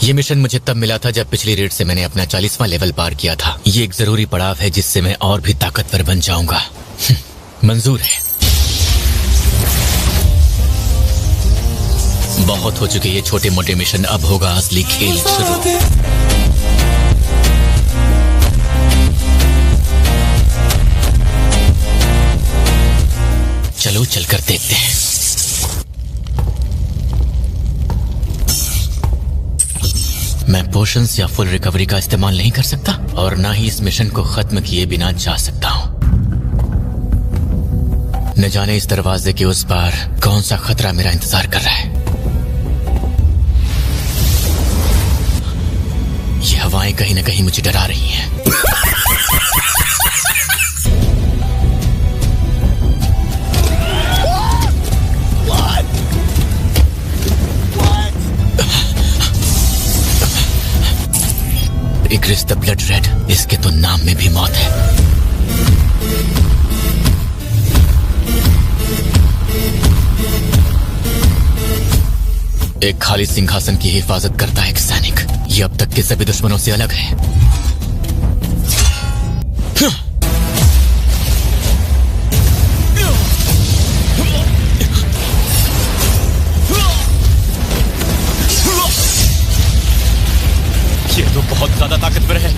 ये मिशन मुझे तब मिला था जब पिछली रेड से मैंने अपना 40वां लेवल पार किया था। ये एक जरूरी पड़ाव है जिससे मैं और भी ताकतवर बन जाऊंगा। मंजूर है। बहुत हो चुके ये छोटे मोटे मिशन, अब होगा असली खेल शुरू। चलो चलकर देखते हैं। मैं पोशंस या फुल रिकवरी का इस्तेमाल नहीं कर सकता और ना ही इस मिशन को खत्म किए बिना जा सकता हूं। न जाने इस दरवाजे के उस पार कौन सा खतरा मेरा इंतजार कर रहा है। ये हवाएं कहीं न कहीं मुझे डरा रही हैं। इग्रिस द ब्लड रेड, इसके तो नाम में भी मौत है। एक खाली सिंहासन की हिफाजत करता है एक सैनिक। ये अब तक के सभी दुश्मनों से अलग है। ये तो बहुत ज्यादा ताकतवर है।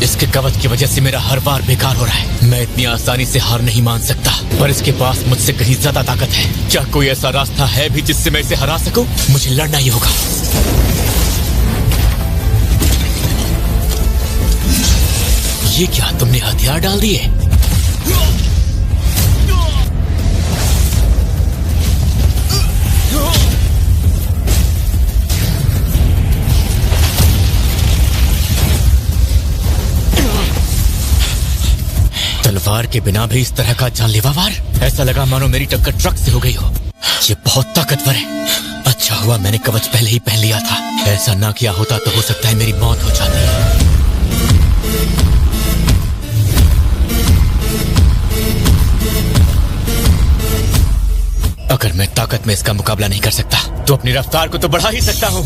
इसके कवच की वजह से मेरा हर बार बेकार हो रहा है। मैं इतनी आसानी से हार नहीं मान सकता, पर इसके पास मुझसे कहीं ज्यादा ताकत है। क्या कोई ऐसा रास्ता है भी जिससे मैं इसे हरा सकूं? मुझे लड़ना ही होगा। ये क्या, तुमने हथियार डाल दिए? तलवार के बिना भी इस तरह का जानलेवा वार? ऐसा लगा मानो मेरी टक्कर ट्रक से हो गई हो। ये बहुत ताकतवर है। अच्छा हुआ मैंने कवच पहले ही पहन लिया था। ऐसा ना किया होता तो हो सकता है मेरी मौत हो जाती। अगर मैं ताकत में इसका मुकाबला नहीं कर सकता तो अपनी रफ्तार को तो बढ़ा ही सकता हूं।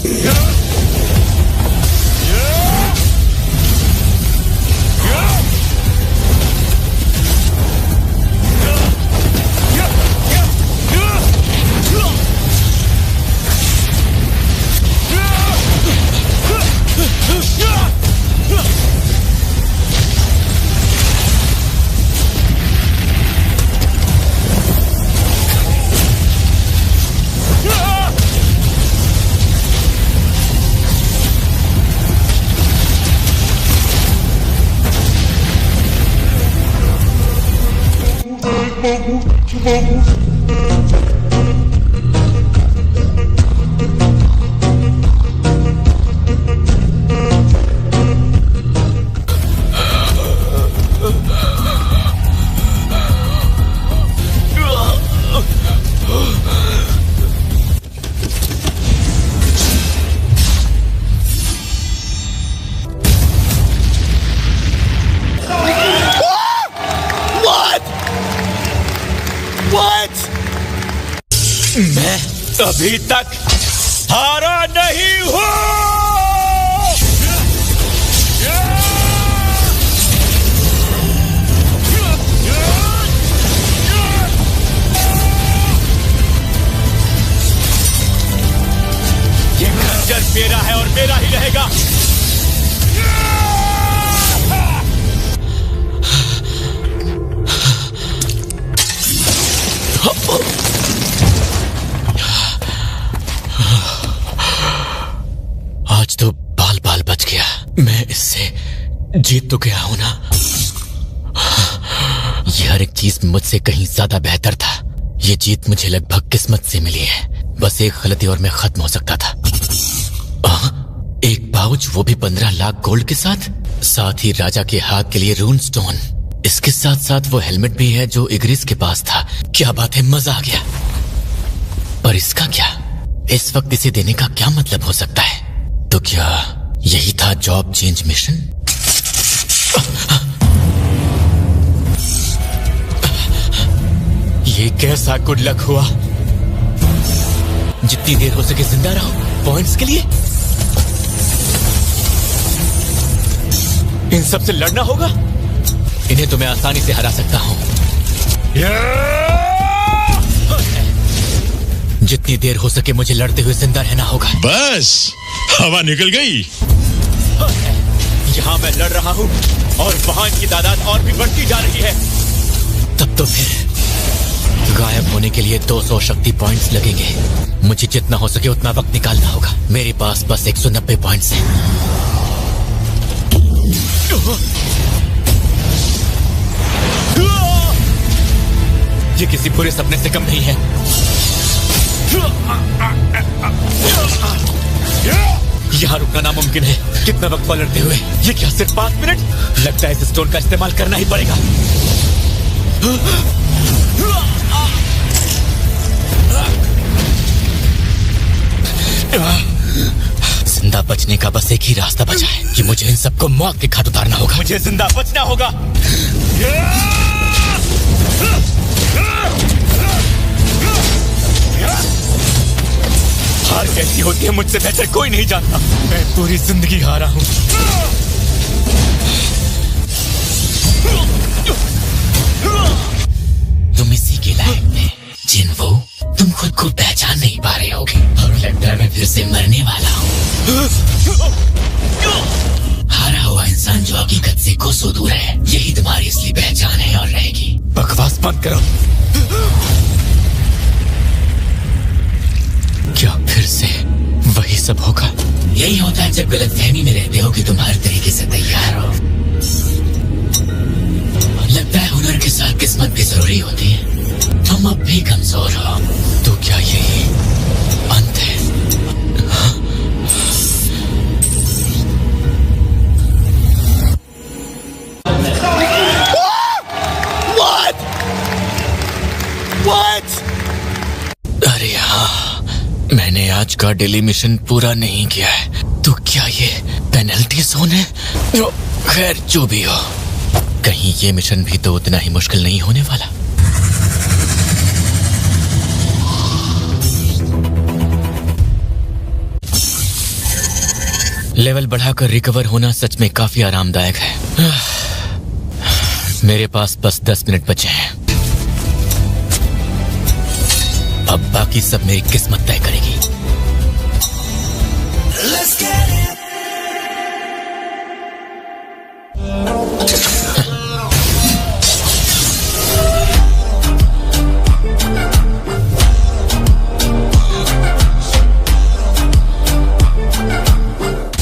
मैं अभी तक हारा नहीं हूं। ये खंजर मेरा है और मेरा ही रहेगा। आज तो बाल बाल बच गया। मैं इससे जीत तो गया हूं ना। ये हर एक चीज मुझसे कहीं ज्यादा बेहतर था। ये जीत मुझे लगभग किस्मत से मिली है। बस एक गलती और मैं खत्म हो सकता था। एक पाउच, वो भी 15 लाख गोल्ड के साथ ही राजा के हाथ के लिए रून स्टोन। इसके साथ साथ वो हेलमेट भी है जो इग्रिस के पास था। क्या बात है, मजा आ गया। पर इसका क्या? इस वक्त इसे देने का क्या मतलब हो सकता है? तो क्या यही था जॉब चेंज मिशन? ये कैसा गुड लक हुआ? जितनी देर हो सके जिंदा रहो पॉइंट्स के लिए। इन सब से लड़ना होगा। इन्हें तो मैं आसानी से हरा सकता हूं। जितनी देर हो सके मुझे लड़ते हुए जिंदा रहना होगा। बस हवा निकल गई। यहां मैं लड़ रहा हूं और वहां इनकी तादाद और भी बढ़ती जा रही है। तब तो फिर गायब होने के लिए 200 शक्ति पॉइंट्स लगेंगे। मुझे जितना हो सके उतना वक्त निकालना होगा। मेरे पास बस 190 पॉइंट्स हैं। ये किसी बुरे सपने से कम नहीं है। यहाँ रुकना नामुमकिन है। कितना वक्त पलटते हुए? ये क्या सिर्फ 5 मिनट? लगता है इस स्टोन का इस्तेमाल करना ही पड़ेगा। जिंदा बचने का बस एक ही रास्ता बचा है कि मुझे इन सबको मौत के घाट उतारना होगा। मुझे जिंदा बचना होगा। हार कैसी होती है मुझसे बेहतर कोई नहीं जानता। मैं पूरी जिंदगी हारा हूं। तुम इसी के लायक थे जिन्वो। तुम खुद को पहचान नहीं पा रहे होगे और लगता है मैं फिर से मरने वाला हूं। हारा हुआ इंसान जो हकीकत से कोसों दूर है, यही तुम्हारी असली पहचान है और रहेगी। बकवास बंद करो। क्या फिर से वही सब होगा? यही होता है जब गलतफहमी में रहते हो कि तुम हर तरीके से तैयार हो। लगता है हुनर के साथ किस्मत भी जरूरी होती है। तुम अब भी कमजोर हो। तो क्या यही अंत है? What? अरे हाँ, मैंने आज का डेली मिशन पूरा नहीं किया है। तो क्या ये पेनल्टी जोन है? खैर जो भी हो, कहीं ये मिशन भी तो उतना ही मुश्किल नहीं होने वाला। लेवल बढ़ाकर रिकवर होना सच में काफी आरामदायक है। मेरे पास बस 10 मिनट बचे हैं। अब बाकी सब मेरी किस्मत तय करेगी।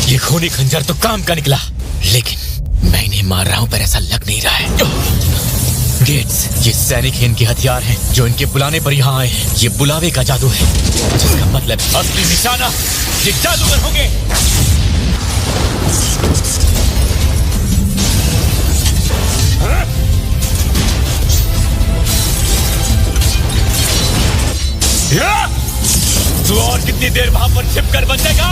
ये खूनी खंजर तो काम का निकला, लेकिन मैं इन्हें मार रहा हूं पर ऐसा लग नहीं रहा है। गेट्स, ये सैनिक हैं, इनके हथियार हैं जो इनके बुलाने पर यहाँ आए हैं। ये बुलावे का जादू है, जिसका मतलब असली निशाना ये जादूगर होंगे। तू और कितनी देर वहां पर छिपकर बचेगा?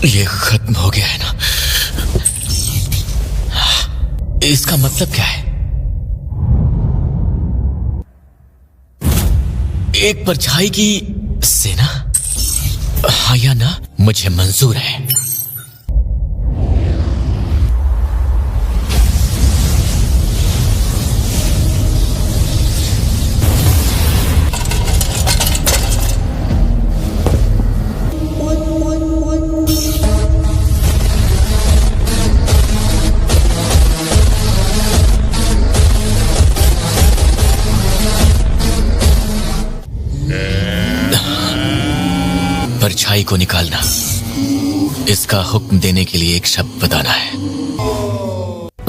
ये खत्म हो गया है ना? इसका मतलब क्या है? एक परछाई की सेना? हाँ या ना, मुझे मंजूर है। परछाई को निकालना, इसका हुक्म देने के लिए एक शब्द बताना है।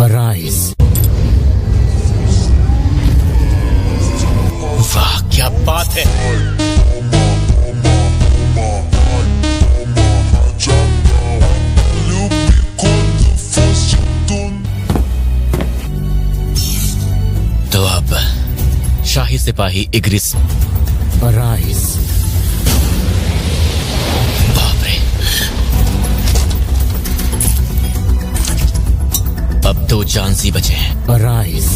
Arise। वाह क्या बात है! तो अब शाही सिपाही इग्रिस। Arise. बाप रे, अब 2 चांस ही बचे हैं। Arise.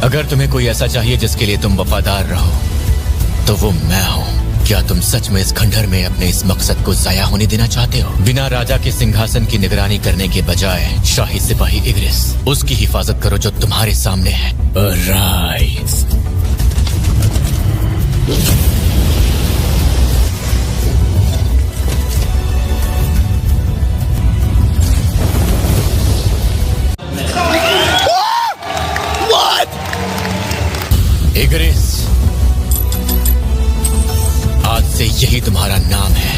अगर तुम्हें कोई ऐसा चाहिए जिसके लिए तुम वफादार रहो, तो वो मैं हूं। क्या तुम सच में इस खंडहर में अपने इस मकसद को जाया होने देना चाहते हो? बिना राजा के सिंहासन की निगरानी करने के बजाय शाही सिपाही इग्रिस, उसकी हिफाजत करो जो तुम्हारे सामने है। Arise. इग्रिस, आज से यही तुम्हारा नाम है।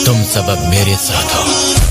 तुम सब अब मेरे साथ हो।